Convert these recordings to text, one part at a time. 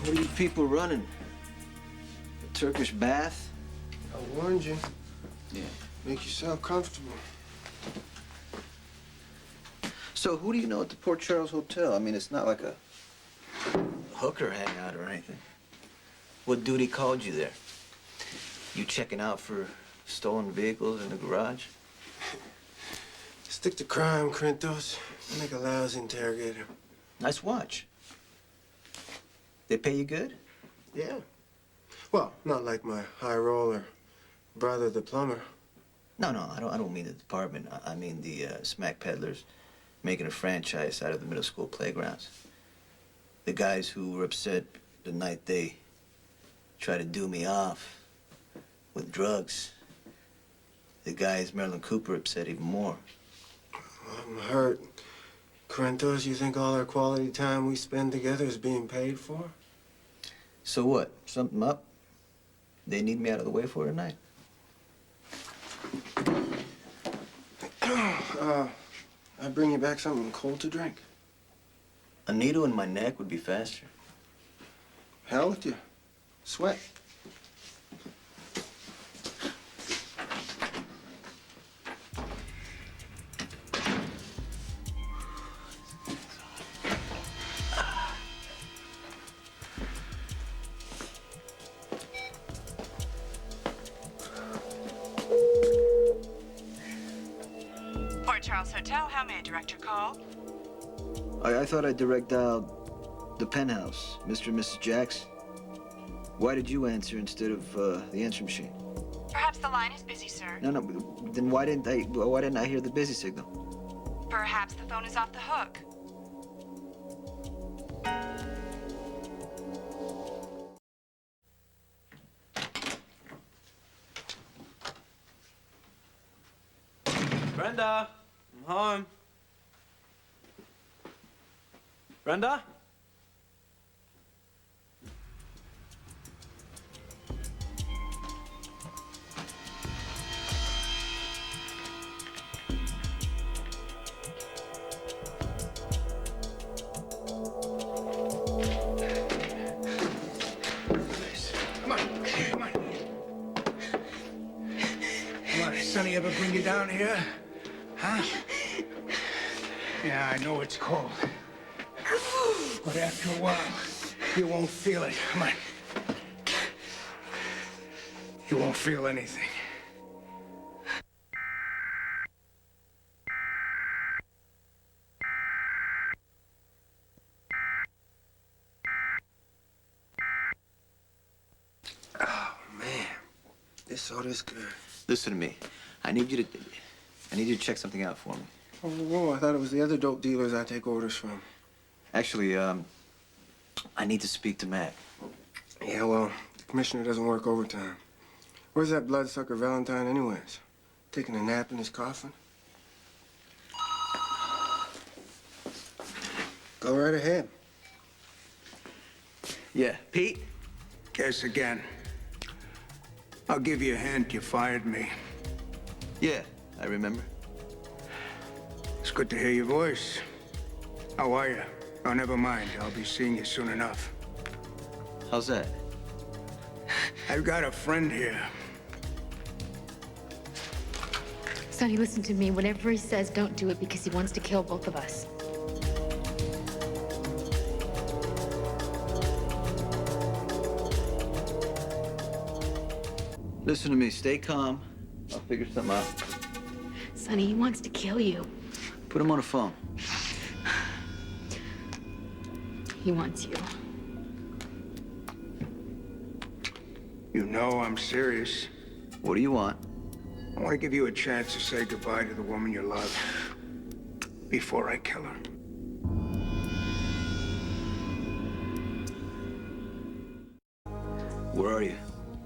What are you people running? A Turkish bath? I warned you. Yeah. Make yourself comfortable. So who do you know at the Port Charles Hotel? I mean, it's not like a hooker hangout or anything. What duty called you there? You checking out for stolen vehicles in the garage? Stick to crime, Crintos. Make a lousy interrogator. Nice watch. They pay you good? Yeah. Well, not like my high roller brother, the plumber. No, I don't mean the department. I mean the smack peddlers making a franchise out of the middle school playgrounds. The guys who were upset the night they tried to do me off with drugs. The guys Marilyn Cooper upset even more. I'm hurt. Crintos, you think all our quality time we spend together is being paid for? So what? Something up? They need me out of the way for tonight. I bring you back something cold to drink. A needle in my neck would be faster. Hell with you. Sweat. Port Charles Hotel, how may I direct your call? I thought I'd direct dial the penthouse, Mr. and Mrs. Jacks. Why did you answer instead of the answering machine? Perhaps the line is busy, sir. No, then why didn't I hear the busy signal? Perhaps the phone is off the hook. Brenda, I'm home. Brenda? Sonny ever bring you down here? Huh? Yeah, I know it's cold. But after a while, you won't feel it. Come on. You won't feel anything. Oh, man. This soda's good. Listen to me. I need you to check something out for me. Oh, whoa, I thought it was the other dope dealers I take orders from. Actually, I need to speak to Mac. Yeah, well, the commissioner doesn't work overtime. Where's that bloodsucker Valentine anyways? Taking a nap in his coffin? Go right ahead. Yeah, Pete? Guess again. I'll give you a hint. You fired me. Yeah, I remember. It's good to hear your voice. How are you? Oh, never mind. I'll be seeing you soon enough. How's that? I've got a friend here. Sonny, listen to me. Whatever he says, don't do it because he wants to kill both of us. Listen to me. Stay calm. I'll figure something out. Sonny, he wants to kill you. Put him on the phone. He wants you. You know I'm serious. What do you want? I want to give you a chance to say goodbye to the woman you love before I kill her. Where are you?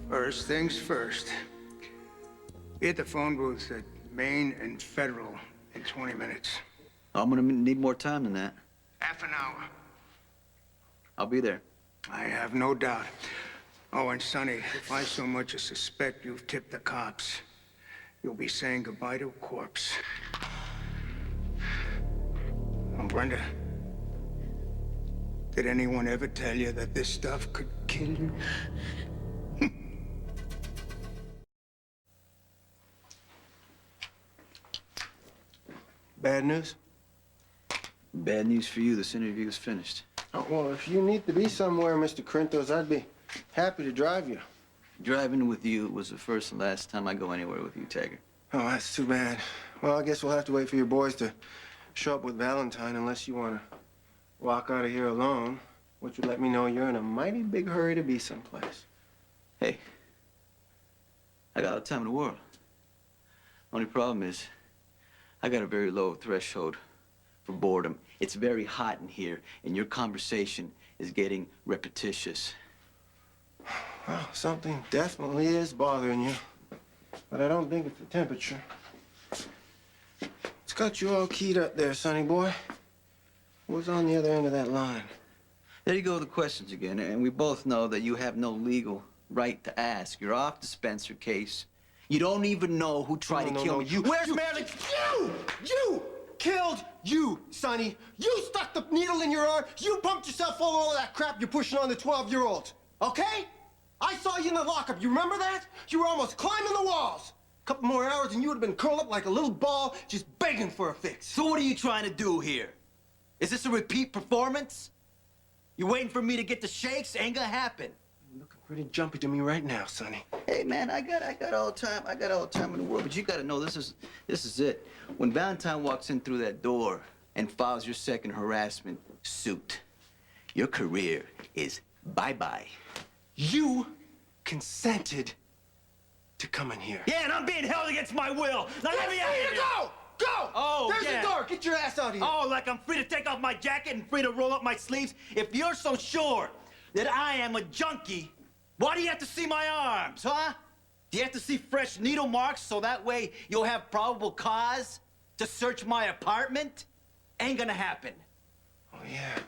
First things first. Be at the phone booth at Main and Federal in 20 minutes. I'm gonna need more time than that. Half an hour. I'll be there. I have no doubt. Oh, and Sonny, if I so much as suspect you've tipped the cops, you'll be saying goodbye to a corpse. Oh, Brenda. Did anyone ever tell you that this stuff could kill you? Bad news? Bad news for you, this interview is finished. Oh, well, if you need to be somewhere, Mr. Crintos, I'd be happy to drive you. Driving with you was the first and last time I go anywhere with you, Taggart. Oh, that's too bad. Well, I guess we'll have to wait for your boys to show up with Valentine unless you want to walk out of here alone, which would let me know you're in a mighty big hurry to be someplace. Hey, I got all the time in the world. Only problem is, I got a very low threshold for boredom. It's very hot in here, and your conversation is getting repetitious. Well, something definitely is bothering you, but I don't think it's the temperature. It's got you all keyed up there, Sonny boy. What's on the other end of that line? There you go with the questions again, and we both know that you have no legal right to ask. You're off the Spencer case. You don't even know who tried to kill me. Where's Marilyn? You killed you, Sonny. You stuck the needle in your arm. You pumped yourself full of all that crap you're pushing on the 12-year-old. Okay? I saw you in the lockup. You remember that? You were almost climbing the walls. A couple more hours and you would have been curled up like a little ball, just begging for a fix. So what are you trying to do here? Is this a repeat performance? You waiting for me to get the shakes? Ain't gonna happen. You're looking pretty jumpy to me right now, Sonny. Hey man, I got all the time. I got all the time in the world, but you gotta know this is it. When Valentine walks in through that door and files your second harassment suit, your career is bye-bye. You consented to come in here. Yeah, and I'm being held against my will. Now let me out of here. Go! Go! Oh, There's yeah. the door. Get your ass out of here. Oh, like I'm free to take off my jacket and free to roll up my sleeves? If you're so sure that I am a junkie, why do you have to see my arms, huh? Do you have to see fresh needle marks so that way you'll have probable cause to search my apartment? Ain't gonna happen. Oh, yeah.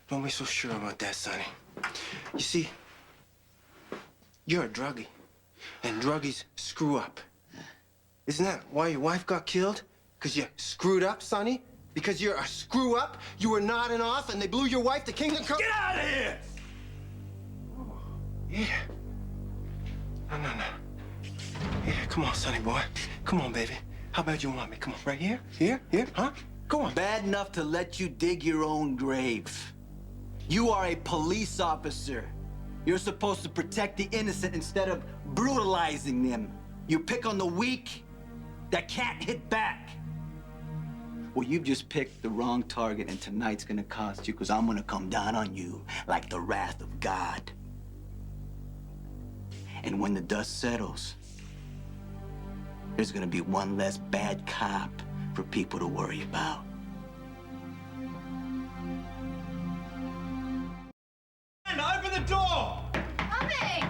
Don't be so sure about that, Sonny. You see, you're a druggie, and druggies screw up. Isn't that why your wife got killed? Because you screwed up, Sonny? Because you're a screw-up? You were nodding off, and they blew your wife to Kingdom Come? Get out of here! Oh, yeah. No. Yeah, come on, Sonny boy. Come on, baby. How bad you want me? Come on, right here? Here? Huh? Go on. Bad enough to let you dig your own grave. You are a police officer. You're supposed to protect the innocent instead of brutalizing them. You pick on the weak that can't hit back. Well, you've just picked the wrong target, and tonight's gonna cost you, because I'm gonna come down on you like the wrath of God. And when the dust settles, there's gonna be one less bad cop for people to worry about. Open the door! Coming!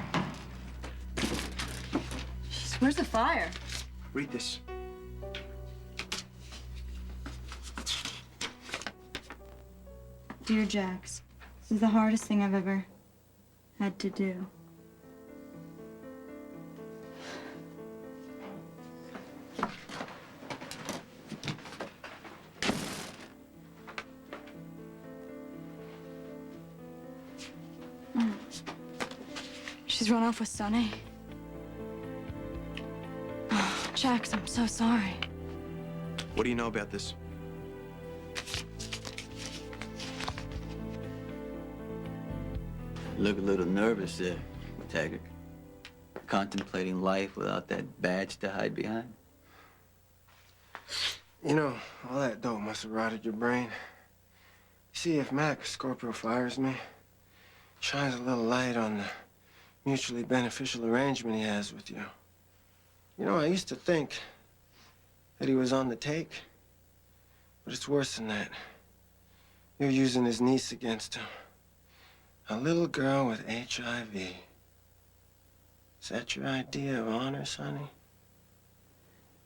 Jeez, where's the fire? Read this. Dear Jax, this is the hardest thing I've ever had to do. She's run off with Sonny. Oh, Jax, I'm so sorry. What do you know about this? Look a little nervous there, Taggart. Contemplating life without that badge to hide behind. You know, all that dope must have rotted your brain. You see, if Mac Scorpio fires me, shines a little light on the mutually beneficial arrangement he has with you. You know, I used to think that he was on the take, but it's worse than that. You're using his niece against him. A little girl with HIV. Is that your idea of honor, Sonny?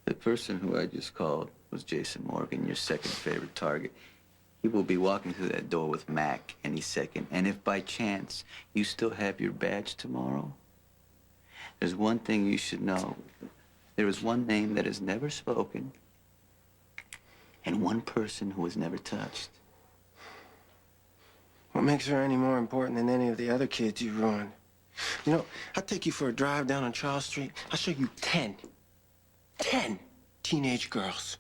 The person who I just called was Jason Morgan, your second favorite target. He will be walking through that door with Mac any second. And if by chance you still have your badge tomorrow, there's one thing you should know. There is one name that is never spoken and one person who was never touched. What makes her any more important than any of the other kids you ruined? You know, I'll take you for a drive down on Charles Street. I'll show you 10 teenage girls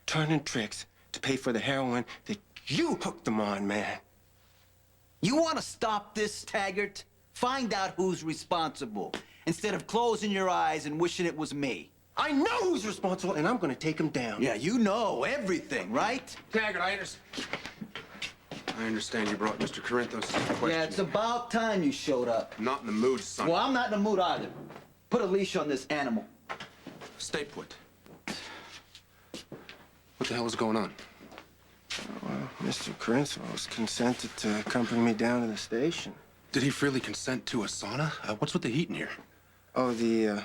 turning tricks to pay for the heroin that you hooked them on, man. You want to stop this, Taggart? Find out who's responsible, instead of closing your eyes and wishing it was me. I know who's responsible, and I'm gonna take him down. Yeah, you know everything, right? Taggart, I understand you brought Mr. Corinthos to question. Yeah, it's about time you showed up. I'm not in the mood, son. Well, I'm not in the mood either. Put a leash on this animal. Stay put. What the hell is going on? Well, Mr. Corinthos consented to accompany me down to the station. Did he freely consent to a sauna? What's with the heat in here? Oh, the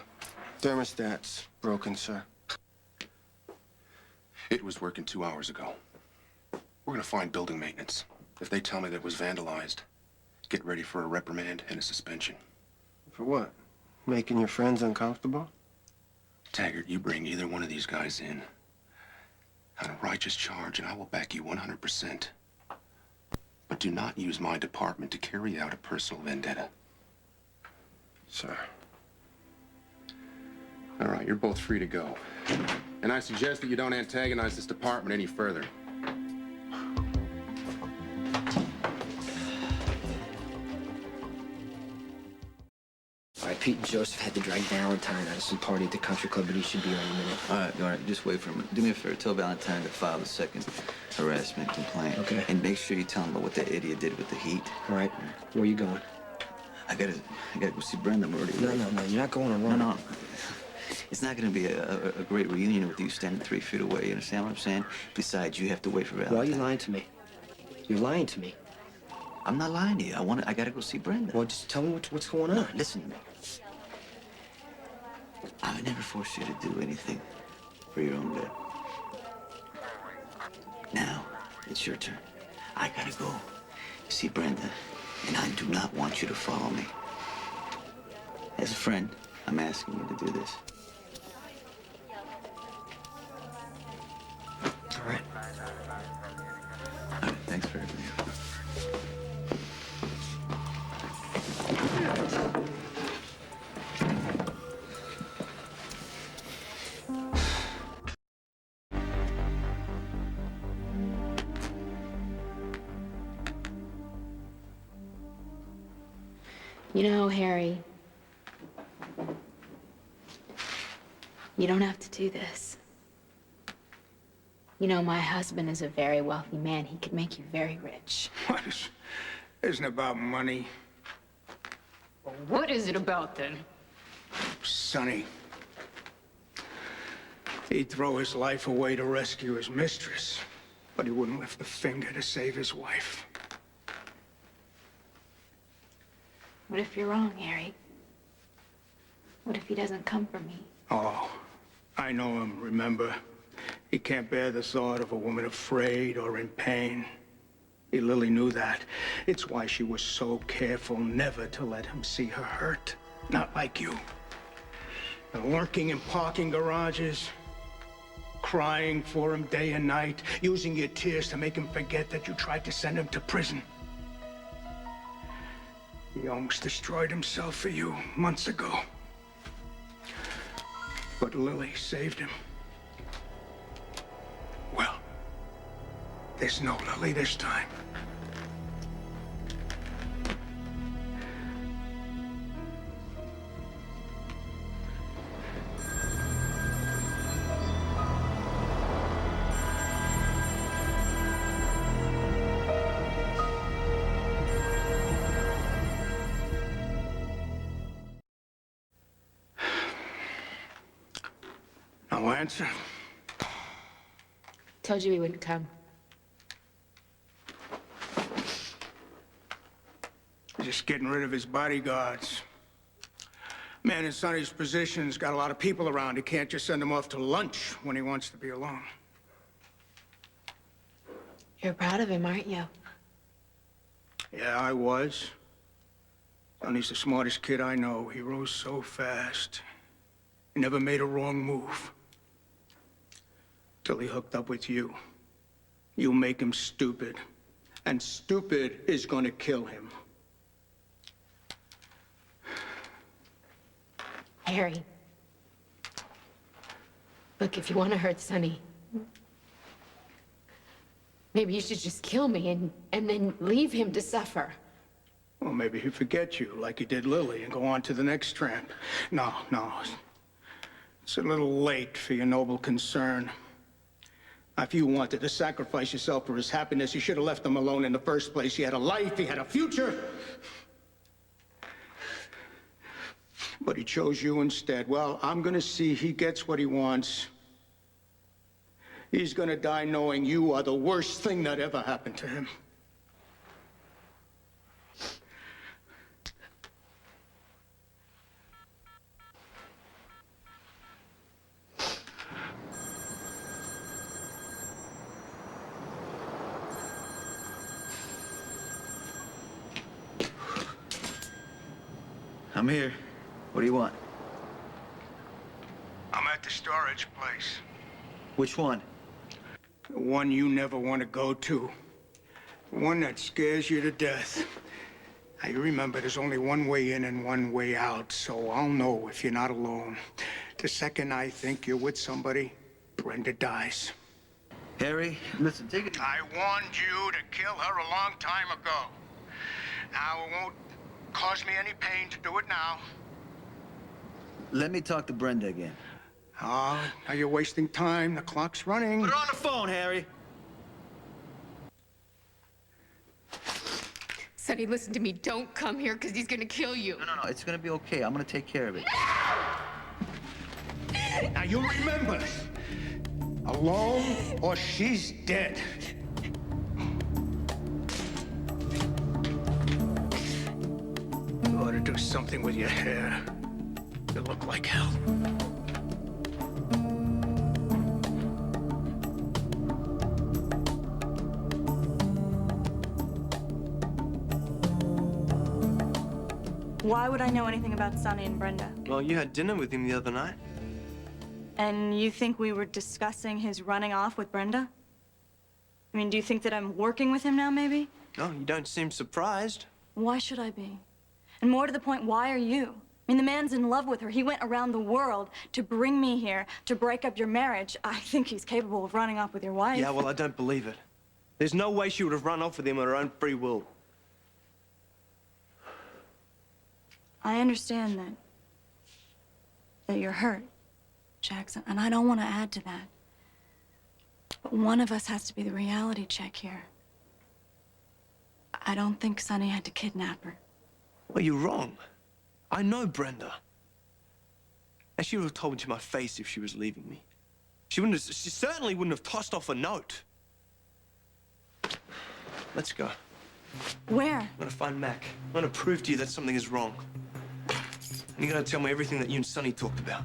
thermostat's broken, sir. It was working 2 hours ago. We're gonna find building maintenance. If they tell me that it was vandalized, get ready for a reprimand and a suspension. For what? Making your friends uncomfortable? Taggart, you bring either one of these guys in on a righteous charge, and I will back you 100%. But do not use my department to carry out a personal vendetta. Sir. All right, you're both free to go. And I suggest that you don't antagonize this department any further. All right, Pete and Joseph had to drag Valentine out of some party at the country club, but he should be here in a minute. All right, just wait for a minute. Do me a favor, tell Valentine to file the second harassment complaint. Okay. And make sure you tell him about what that idiot did with the heat. All right, where are you going? I gotta go see Brenda. I'm already late. No, you're not going alone. No. It's not gonna be a great reunion with you standing 3 feet away. You understand what I'm saying? Besides, you have to wait for Valentine. Why are you lying to me? You're lying to me. I'm not lying to you. I gotta go see Brenda. Well, just tell me what's going on. Listen to me. I would never force you to do anything for your own good. Now, it's your turn. I gotta go see Brenda, and I do not want you to follow me. As a friend, I'm asking you to do this. All right. All right, thanks for everything. You know, Harry, you don't have to do this. You know, my husband is a very wealthy man. He could make you very rich. What is... Isn't about money. Well, what is it about, then? Sonny. He'd throw his life away to rescue his mistress, but he wouldn't lift a finger to save his wife. What if you're wrong, Harry? What if he doesn't come for me? Oh, I know him, remember? He can't bear the thought of a woman afraid or in pain. Lily knew that. It's why she was so careful never to let him see her hurt. Not like you. And lurking in parking garages, crying for him day and night, using your tears to make him forget that you tried to send him to prison. He almost destroyed himself for you months ago. But Lily saved him. Well, there's no Lily this time. No answer. Told you he wouldn't come. Just getting rid of his bodyguards. Man in Sonny's position's got a lot of people around. He can't just send them off to lunch when he wants to be alone. You're proud of him, aren't you? Yeah, I was. Sonny's the smartest kid I know. He rose so fast. He never made a wrong move. Till he hooked up with you. You make him stupid. And stupid is gonna kill him. Harry. Look, if you want to hurt Sonny, maybe you should just kill me and then leave him to suffer. Well, maybe he'll forget you like he did Lily and go on to the next tramp. No. It's a little late for your noble concern. If you wanted to sacrifice yourself for his happiness, you should have left him alone in the first place. He had a life, he had a future. But he chose you instead. Well, I'm gonna see he gets what he wants. He's gonna die knowing you are the worst thing that ever happened to him. I'm here. What do you want? I'm at the storage place. Which one? The one you never want to go to. The one that scares you to death. Now, you remember there's only one way in and one way out, so I'll know if you're not alone. The second I think you're with somebody, Brenda dies. Harry, listen, take it. I warned you to kill her a long time ago. Now, it won't cause me any pain to do it now. Let me talk to Brenda again. Oh, now you're wasting time. The clock's running. Put her on the phone, Harry. Sonny, listen to me. Don't come here because he's gonna kill you. No. It's gonna be okay. I'm gonna take care of it. Now you remember, alone or she's dead. You ought to do something with your hair. You look like hell. Why would I know anything about Sonny and Brenda? Well, you had dinner with him the other night. And you think we were discussing his running off with Brenda? I mean, do you think that I'm working with him now, maybe? No, you don't seem surprised. Why should I be? And more to the point, why are you? I mean, the man's in love with her. He went around the world to bring me here to break up your marriage. I think he's capable of running off with your wife. Yeah, well, I don't believe it. There's no way she would have run off with him on her own free will. I understand that you're hurt, Jackson, and I don't want to add to that. But one of us has to be the reality check here. I don't think Sonny had to kidnap her. Well, you're wrong. I know Brenda. And she would have told me to my face if she was leaving me. She certainly wouldn't have tossed off a note. Let's go. Where? I'm gonna find Mac. I'm gonna prove to you that something is wrong. And you're gonna tell me everything that you and Sonny talked about.